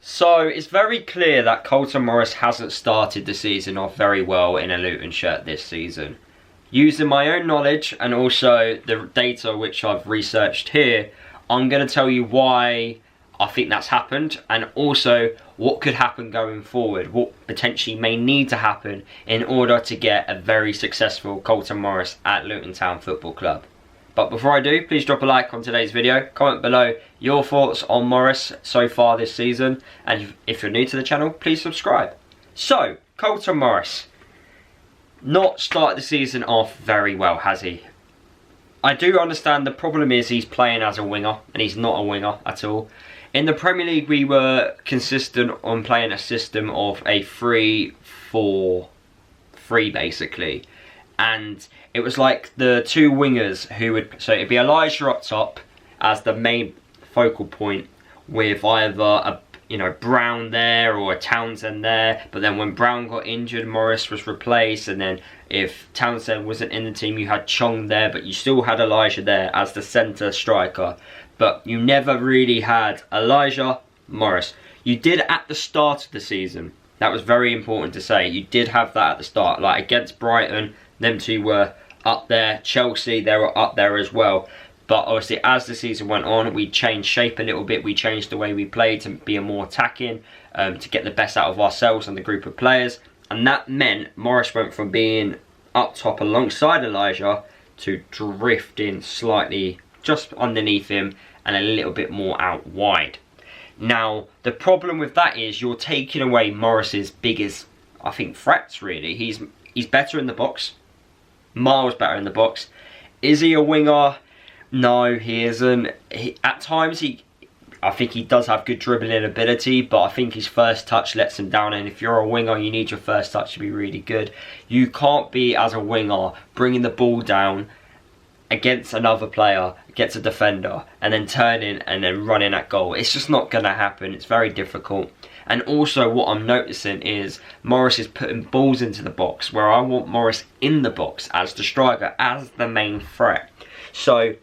So it's very clear that Carlton Morris hasn't started the season off very well in a Luton shirt this season. Using my own knowledge and also the data which I've researched here, I'm going to tell you why I think that's happened and also what could happen going forward, what potentially may need to happen in order to get a very successful Carlton Morris at Luton Town Football Club. But before I do, please drop a like on today's video, comment below your thoughts on Morris so far this season, and if you're new to the channel, please subscribe. So, Carlton Morris, not started the season off very well, has he? I do understand the problem is he's playing as a winger, and he's not a winger at all. In the Premier League, we were consistent on playing a system of a 3-4-3 basically. And it was like the two wingers who would, so it'd be Elijah up top as the main focal point with either a Brown there or a Townsend there, but then when Brown got injured, Morris was replaced, and then if Townsend wasn't in the team, you had Chong there, but you still had Elijah there as the centre striker. But you never really had Elijah, Morris. You did at the start of the season. That was very important to say. You did have that at the start, like against Brighton. Them two were up there. Chelsea, they were up there as well. But obviously, as the season went on, we changed shape a little bit. We changed the way we played to be a more attacking, to get the best out of ourselves and the group of players. And that meant Morris went from being up top alongside Elijah to drifting slightly just underneath him and a little bit more out wide. Now, the problem with that is you're taking away Morris's biggest, I think, threats, really. He's better in the box. Miles better in the box. Is he a winger? No, he isn't. At times, I think he does have good dribbling ability, but I think his first touch lets him down. And if you're a winger, you need your first touch to be really good. You can't be, as a winger, bringing the ball down against another player, against a defender, and then turning and then running at goal. It's just not going to happen. It's very difficult. And also what I'm noticing is Morris is putting balls into the box, where I want Morris in the box as the striker, as the main threat. So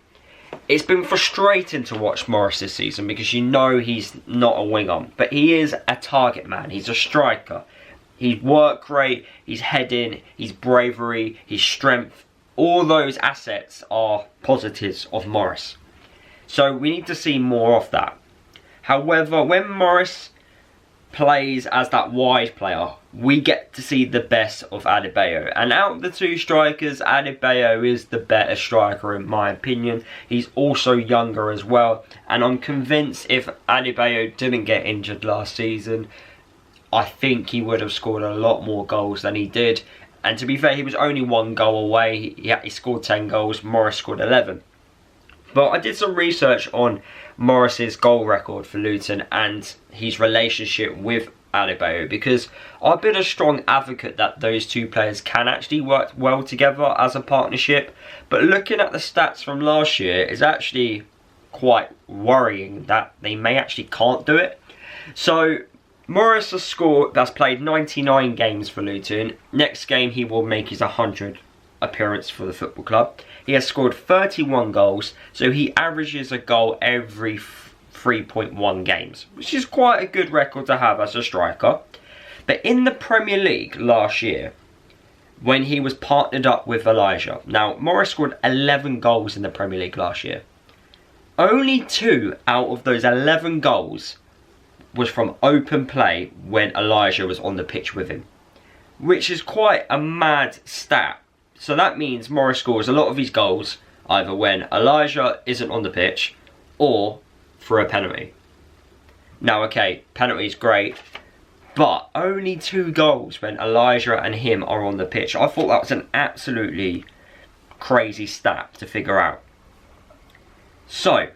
it's been frustrating to watch Morris this season because you know he's not a winger, but he is a target man. He's a striker. He's work rate, his heading, his bravery, his strength. All those assets are positives of Morris. So we need to see more of that. However, when Morris plays as that wide player, we get to see the best of Adebayo. And out of the two strikers, Adebayo is the better striker in my opinion. He's also younger as well. And I'm convinced if Adebayo didn't get injured last season, I think he would have scored a lot more goals than he did. And to be fair, he was only one goal away. He scored 10 goals. Morris scored 11. But I did some research on Morris's goal record for Luton and his relationship with Adebayo, because I've been a strong advocate that those two players can actually work well together as a partnership. But looking at the stats from last year, it's actually quite worrying that they may actually can't do it. So Morris has played 99 games for Luton. Next game he will make his 100th appearance for the football club. He has scored 31 goals, so he averages a goal every 3.1 games, which is quite a good record to have as a striker. But in the Premier League last year, when he was partnered up with Elijah, now Morris scored 11 goals in the Premier League last year. Only 2 out of those 11 goals was from open play when Elijah was on the pitch with him, which is quite a mad stat. So that means Morris scores a lot of his goals either when Elijah isn't on the pitch or for a penalty. Now, okay, penalty's great, but only 2 goals when Elijah and him are on the pitch. I thought that was an absolutely crazy stat to figure out. So,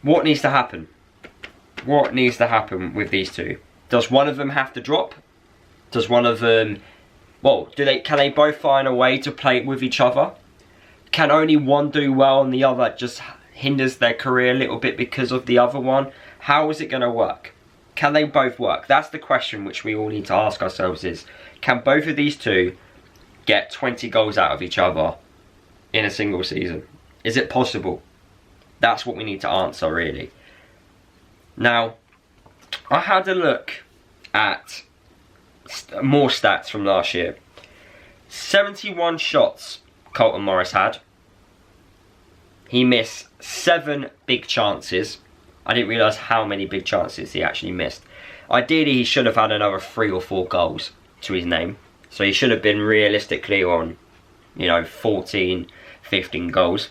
what needs to happen? What needs to happen with these two? Does one of them have to drop? Does one of them... Well, can they both find a way to play with each other? Can only one do well and the other just hinders their career a little bit because of the other one? How is it going to work? Can they both work? That's the question which we all need to ask ourselves is, can both of these two get 20 goals out of each other in a single season? Is it possible? That's what we need to answer, really. Now, I had a look at more stats from last year. 71 shots Carlton Morris had. He missed 7 big chances. I didn't realise how many big chances he actually missed. Ideally, he should have had another 3 or 4 goals to his name. So he should have been realistically on, 14, 15 goals.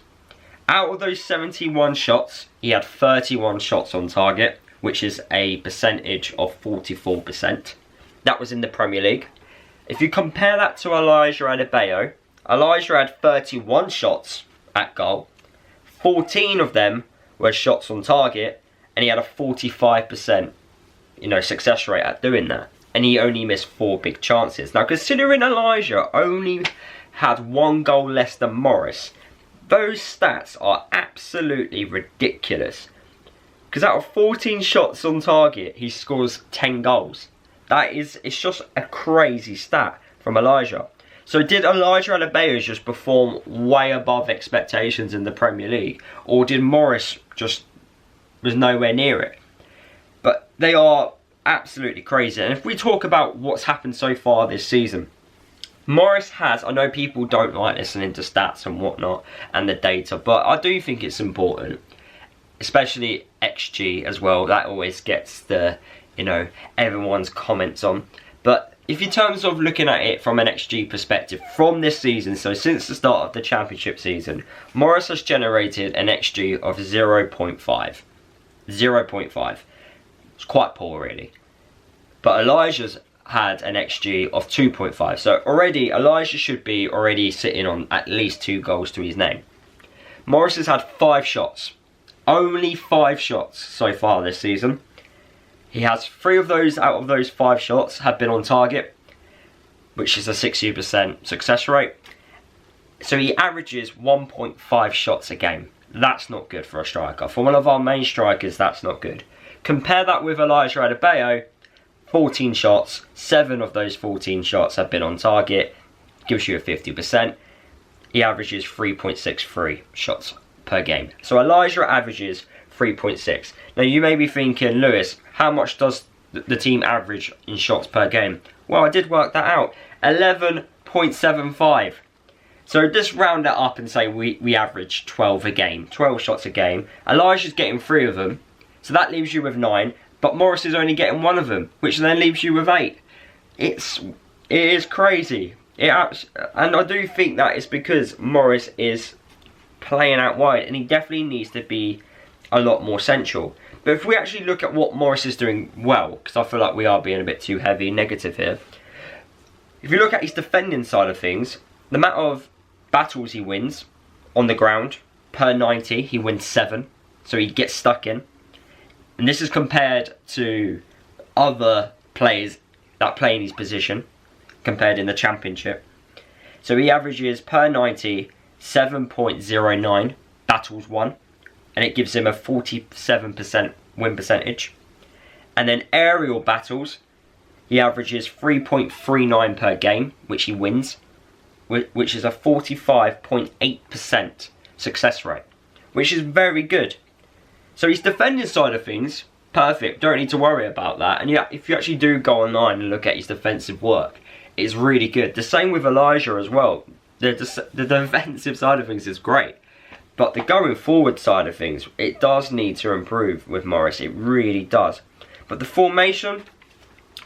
Out of those 71 shots, he had 31 shots on target, which is a percentage of 44%. That was in the Premier League. If you compare that to Elijah Adebayo, Elijah had 31 shots at goal. 14 of them were shots on target, and he had a 45% success rate at doing that. And he only missed 4 big chances. Now, considering Elijah only had 1 goal less than Morris, those stats are absolutely ridiculous. Because out of 14 shots on target, he scores 10 goals. It's just a crazy stat from Elijah. So did Elijah Adebayo just perform way above expectations in the Premier League? Or did Morris just was nowhere near it? But they are absolutely crazy. And if we talk about what's happened so far this season, Morris has, I know people don't like listening to stats and whatnot and the data, but I do think it's important, especially XG as well. That always gets the, everyone's comments on. But if in terms of looking at it from an XG perspective from this season, so since the start of the championship season, Morris has generated an XG of 0.5. 0.5. It's quite poor, really. But Elijah's had an XG of 2.5. So already, Elijah should be already sitting on at least 2 goals to his name. Morris has had 5 shots. Only 5 shots so far this season. He has 3 of those out of those 5 shots have been on target, which is a 60% success rate. So he averages 1.5 shots a game. That's not good for a striker. For one of our main strikers, that's not good. Compare that with Elijah Adebayo, 14 shots, 7 of those 14 shots have been on target, gives you a 50%. He averages 3.63 shots per game. So Elijah averages 3.6. Now you may be thinking, Lewis, how much does the team average in shots per game? Well, I did work that out, 11.75. So just round that up and say we average 12 a game, 12 shots a game. Elijah's getting 3 of them, so that leaves you with 9. But Morris is only getting 1 of them, which then leaves you with 8. It is crazy. And I do think that it's because Morris is playing out wide, and he definitely needs to be a lot more central. But if we actually look at what Morris is doing well, because I feel like we are being a bit too heavy negative here. If you look at his defending side of things, the amount of battles he wins on the ground, per 90, he wins 7. So he gets stuck in. And this is compared to other players that play in his position, compared in the championship. So he averages per 90, 7.09 battles won. And it gives him a 47% win percentage. And then aerial battles, he averages 3.39 per game, which he wins, which is a 45.8% success rate, which is very good. So his defending side of things, perfect, don't need to worry about that. And yeah, if you actually do go online and look at his defensive work, it's really good. The same with Elijah as well. The defensive side of things is great. But the going forward side of things, it does need to improve with Morris. It really does. But the formation,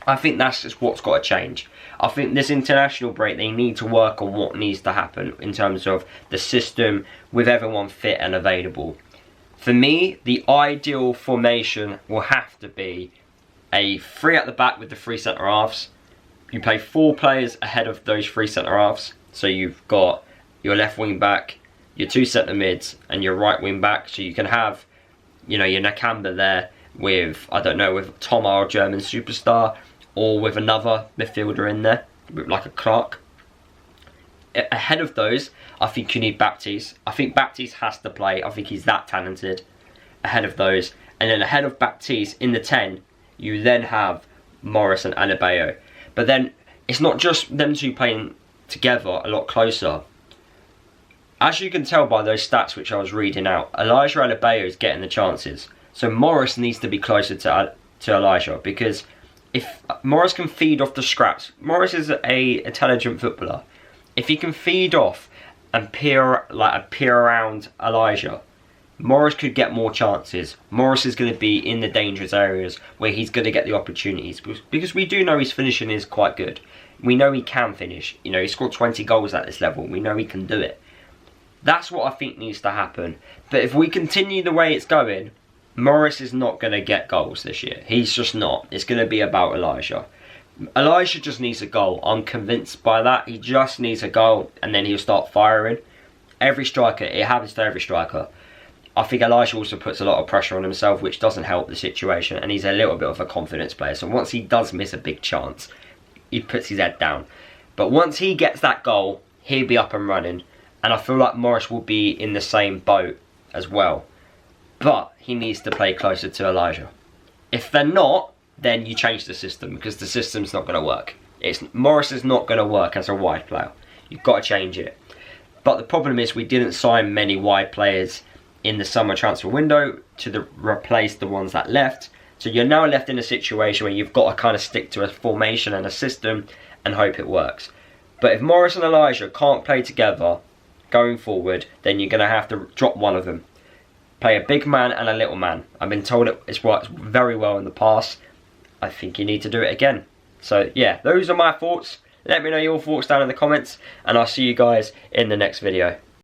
I think that's just what's got to change. I think this international break, they need to work on what needs to happen in terms of the system with everyone fit and available. For me, the ideal formation will have to be a 3 at the back with the 3 centre-halves. You play 4 players ahead of those 3 centre-halves. So you've got your left wing back, your 2 centre-mids and your right wing back. So you can have, your Nakamba there with, I don't know, with Tom, our German superstar, or with another midfielder in there, like a Clark. Ahead of those, I think you need Baptiste. I think Baptiste has to play. I think he's that talented. Ahead of those. And then ahead of Baptiste, in the 10, you then have Morris and Adebayo. But then, it's not just them 2 playing together a lot closer. As you can tell by those stats which I was reading out, Elijah Adebayo is getting the chances. So Morris needs to be closer to Elijah, because if Morris can feed off the scraps, Morris is a intelligent footballer. If he can feed off and peer around Elijah, Morris could get more chances. Morris is going to be in the dangerous areas where he's going to get the opportunities, because we do know his finishing is quite good. We know he can finish. You know, he scored 20 goals at this level. We know he can do it. That's what I think needs to happen. But if we continue the way it's going, Morris is not going to get goals this year. He's just not. It's going to be about Elijah. Elijah just needs a goal. I'm convinced by that. He just needs a goal, and then he'll start firing. Every striker, it happens to every striker. I think Elijah also puts a lot of pressure on himself, which doesn't help the situation, and he's a little bit of a confidence player. So once he does miss a big chance, he puts his head down. But once he gets that goal, he'll be up and running, and I feel like Morris will be in the same boat as well. But he needs to play closer to Elijah. If they're not, then you change the system, because the system's not going to work. Morris is not going to work as a wide player. You've got to change it. But the problem is we didn't sign many wide players in the summer transfer window to replace the ones that left. So you're now left in a situation where you've got to kind of stick to a formation and a system and hope it works. But if Morris and Elijah can't play together going forward, then you're going to have to drop one of them. Play a big man and a little man. I've been told it's worked very well in the past. I think you need to do it again. So yeah, those are my thoughts. Let me know your thoughts down in the comments, and I'll see you guys in the next video.